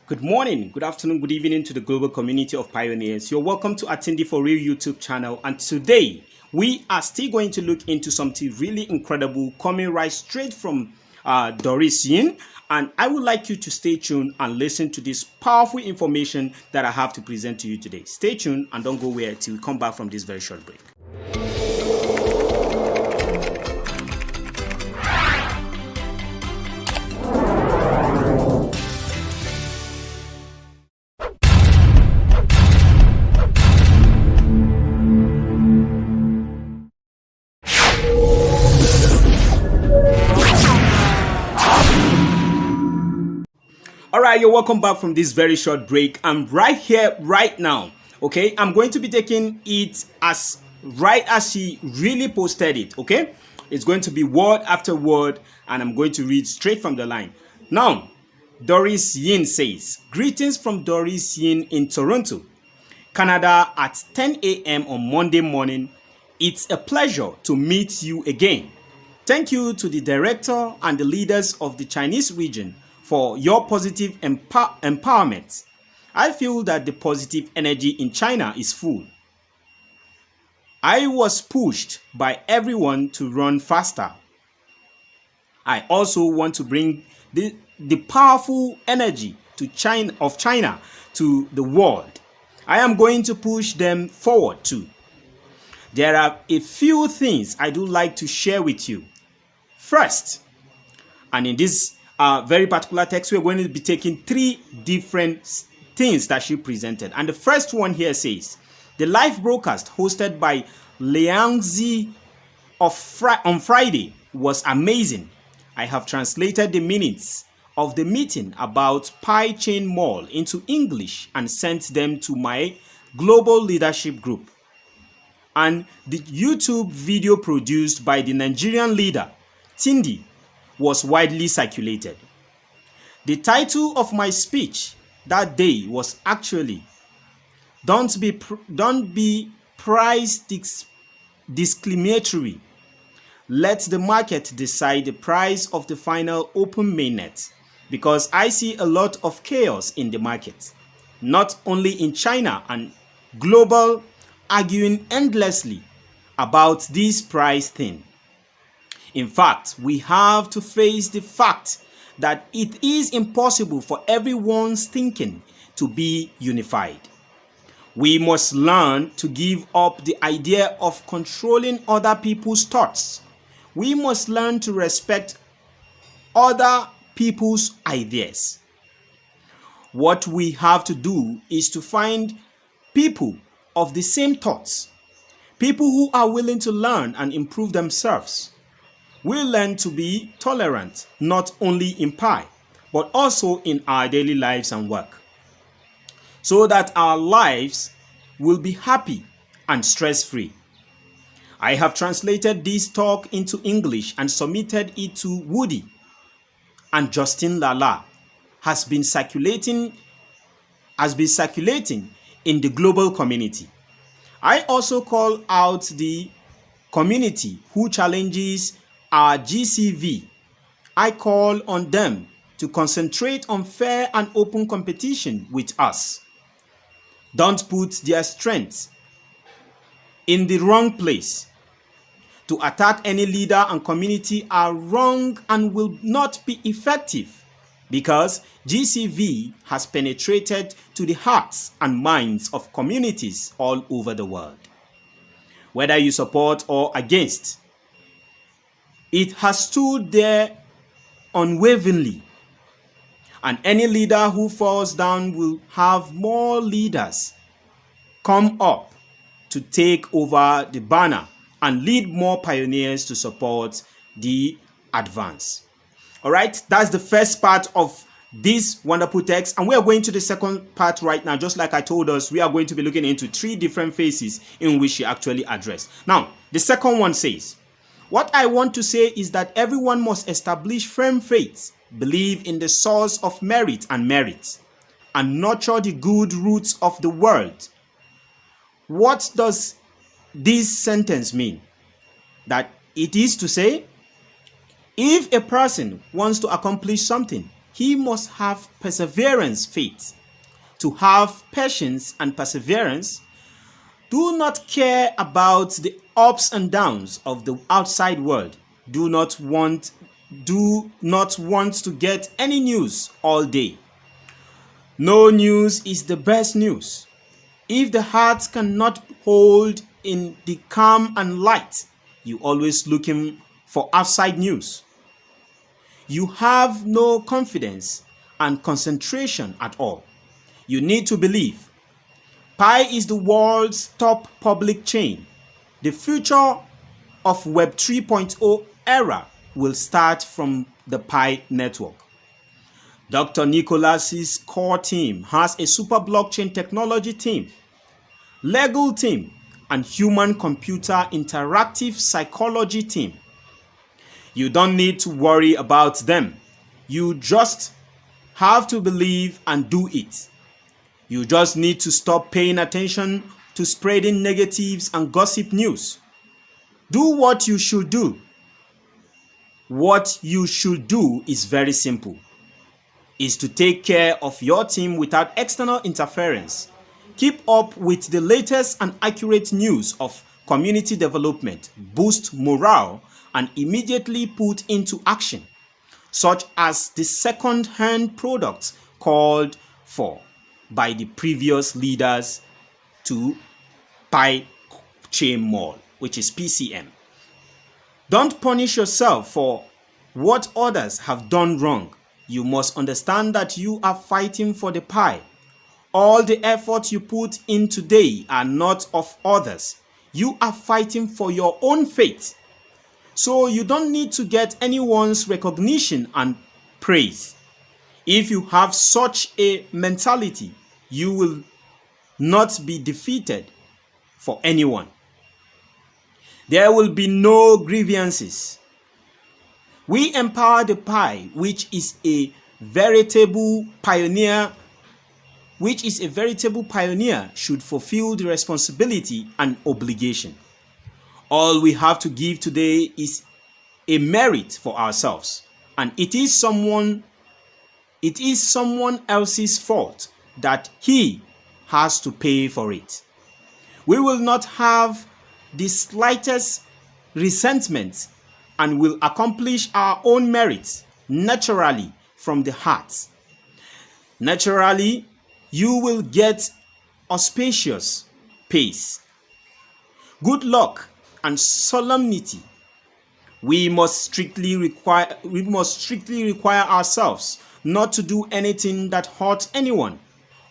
Good morning, good afternoon, good evening to the global community of pioneers. You're welcome to Attendee for Real YouTube channel, and today we are still going to look into something really incredible coming right straight from Doris Yin, and I would like you to stay tuned and listen to this powerful information that I have to present to you today. Stay tuned and don't go where till we come back from this very short break. All right, you're welcome back from this very short break. I'm right here, right now. Okay, I'm going to be taking it as right as she really posted it. Okay, it's going to be word after word, and I'm going to read straight from the line. Now, Doris Yin says, "Greetings from Doris Yin in Toronto, Canada at 10 a.m. on Monday morning. It's a pleasure to meet you again. Thank you to the director and the leaders of the Chinese region for your positive empowerment. I feel that the positive energy in China is full. I was pushed by everyone to run faster. I also want to bring the powerful energy to China to the world. I am going to push them forward too. There are a few things I do like to share with you. First, and in this very particular text, we're going to be taking three different things that she presented. And the first one here says, the live broadcast hosted by Liangzi on Friday was amazing. I have translated the minutes of the meeting about Pi Chain Mall into English and sent them to my global leadership group. And the YouTube video produced by the Nigerian leader, Tindi, was widely circulated. The title of my speech that day was actually Don't be price discriminatory. Let the market decide the price of the final open mainnet, because I see a lot of chaos in the market, not only in China and global, arguing endlessly about this price thing. In fact, we have to face the fact that it is impossible for everyone's thinking to be unified. We must learn to give up the idea of controlling other people's thoughts. We must learn to respect other people's ideas. What we have to do is to find people of the same thoughts, people who are willing to learn and improve themselves. We learn to be tolerant, not only in Pi, but also in our daily lives and work, so that our lives will be happy and stress-free. I have translated this talk into English and submitted it to Woody, and Justin Lala has been circulating in the global community. I also call out the community who challenges our GCV. I call on them to concentrate on fair and open competition with us. Don't put their strengths in the wrong place. To attack any leader and community are wrong and will not be effective, because GCV has penetrated to the hearts and minds of communities all over the world. Whether you support or against, it has stood there unwaveringly, and any leader who falls down will have more leaders come up to take over the banner and lead more pioneers to support the advance. All right, that's the first part of this wonderful text, and we are going to the second part right now. Just like I told us, we are going to be looking into three different phases in which she actually addressed. Now, the second one says, what I want to say is that everyone must establish firm faith, believe in the source of merit, and nurture the good roots of the world. What does this sentence mean? That it is to say, if a person wants to accomplish something, he must have perseverance, faith. To have patience and perseverance, do not care about the ups and downs of the outside world. Do not want to get any news all day. No news is the best news. If the heart cannot hold in the calm and light, you always looking for outside news. You have no confidence and concentration at all. You need to believe. Pi is the world's top public chain. The future of Web 3.0 era will start from the Pi network. Dr. Nicholas's core team has a super blockchain technology team, legal team, and human-computer interactive psychology team. You don't need to worry about them. You just have to believe and do it. You just need to stop paying attention to spreading negatives and gossip news. Do what you should do. What you should do is very simple. Is to take care of your team without external interference. Keep up with the latest and accurate news of community development, boost morale, and immediately put into action, such as the second-hand products called for by the previous leaders to Pi Chain Mall, which is PCM. Don't punish yourself for what others have done wrong. You must understand that you are fighting for the Pi. All the effort you put in today are not of others. You are fighting for your own faith. So you don't need to get anyone's recognition and praise. If you have such a mentality, you will not be defeated for anyone. There will be no grievances. We empower the Pi, which is a veritable pioneer, should fulfill the responsibility and obligation. All we have to give today is a merit for ourselves, and it is someone else's fault that he has to pay for it. We will not have the slightest resentment and will accomplish our own merits naturally from the heart. Naturally, you will get auspicious pace, good luck, and solemnity. We must strictly require ourselves not to do anything that hurts anyone.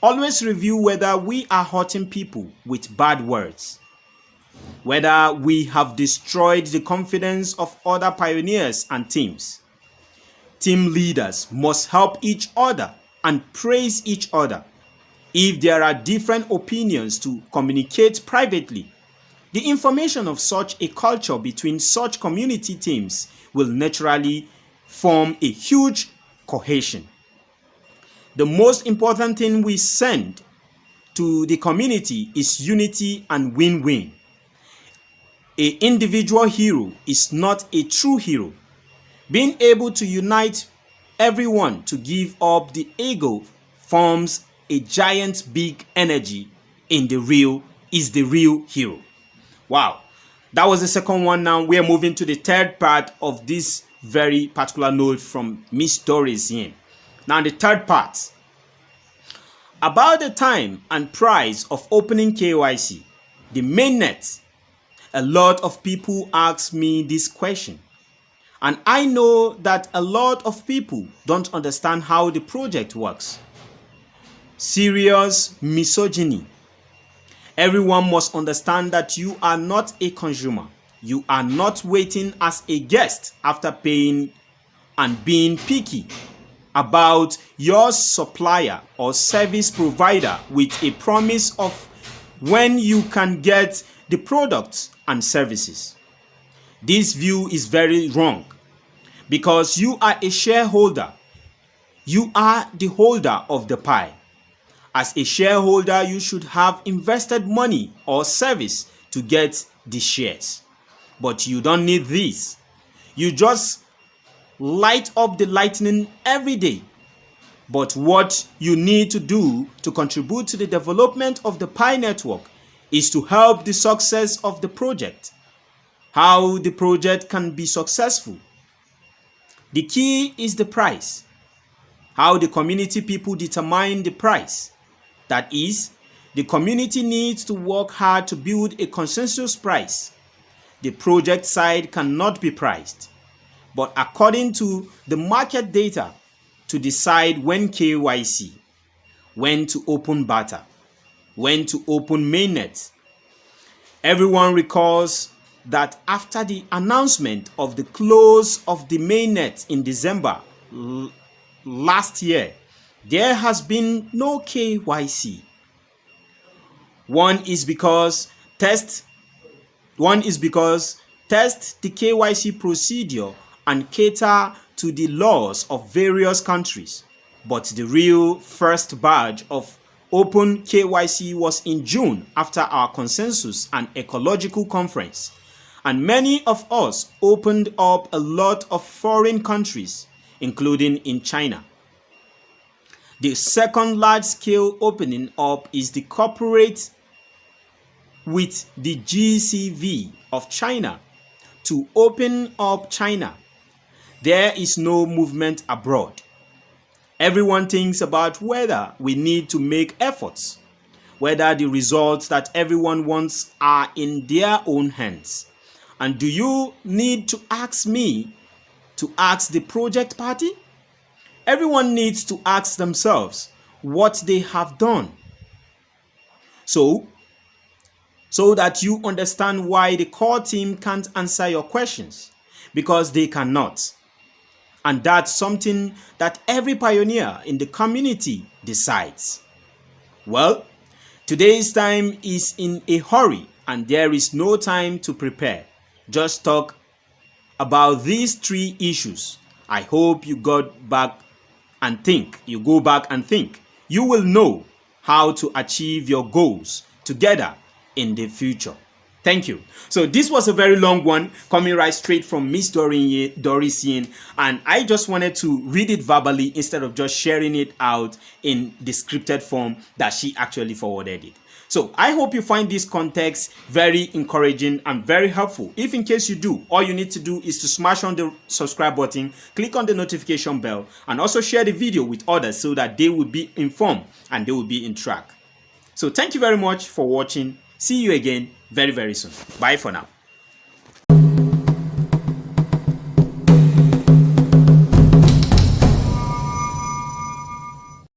Always review whether we are hurting people with bad words, whether we have destroyed the confidence of other pioneers and teams. Team leaders must help each other and praise each other. If there are different opinions, to communicate privately. The information of such a culture between such community teams will naturally form a huge cohesion. The most important thing we send to the community is unity and win-win. An individual hero is not a true hero. Being able to unite everyone to give up the ego forms a giant big energy is the real hero. Wow, that was the second one. Now we are moving to the third part of this very particular note from Miss Doris Yin. Now the third part, about the time and price of opening KYC, the MAINNET. A lot of people ask me this question, and I know that a lot of people don't understand how the project works. Serious misogyny. Everyone must understand that you are not a consumer. You are not waiting as a guest after paying and being picky about your supplier or service provider with a promise of when you can get the products and services. This view is very wrong because you are a shareholder. You are the holder of the pie. As a shareholder, you should have invested money or service to get the shares. But you don't need this. You just light up the lightning every day But what you need to do to contribute to the development of the Pi network is to help the success of the project. How the project can be successful. The key is the price. How the community people determine the price. That is, the community needs to work hard to build a consensus price. The project side cannot be priced, but according to the market data, to decide when KYC, when to open beta, when to open mainnet. Everyone recalls that after the announcement of the close of the mainnet in December last year, there has been no KYC. One is because test the KYC procedure and cater to the laws of various countries. But the real first batch of open KYC was in June after our consensus and ecological conference. And many of us opened up a lot of foreign countries, including in China. The second large-scale opening up is the corporate with the GCV of China to open up China. There is no movement abroad. Everyone thinks about whether we need to make efforts, whether the results that everyone wants are in their own hands. And do you need to ask me to ask the project party? Everyone needs to ask themselves what they have done. So that you understand why the core team can't answer your questions, because they cannot. And that's something that every pioneer in the community decides. Well, today's time is in a hurry and there is no time to prepare. Just talk about these three issues. I hope you go back and think. You will know how to achieve your goals together in the future. Thank you. So this was a very long one coming right straight from Miss Doris Yin, and I just wanted to read it verbally instead of just sharing it out in the scripted form that she actually forwarded it. So I hope you find this context very encouraging and very helpful. If in case you do, all you need to do is to smash on the subscribe button, click on the notification bell, and also share the video with others so that they will be informed and they will be in track. So thank you very much for watching. See you again very, very soon. Bye for now.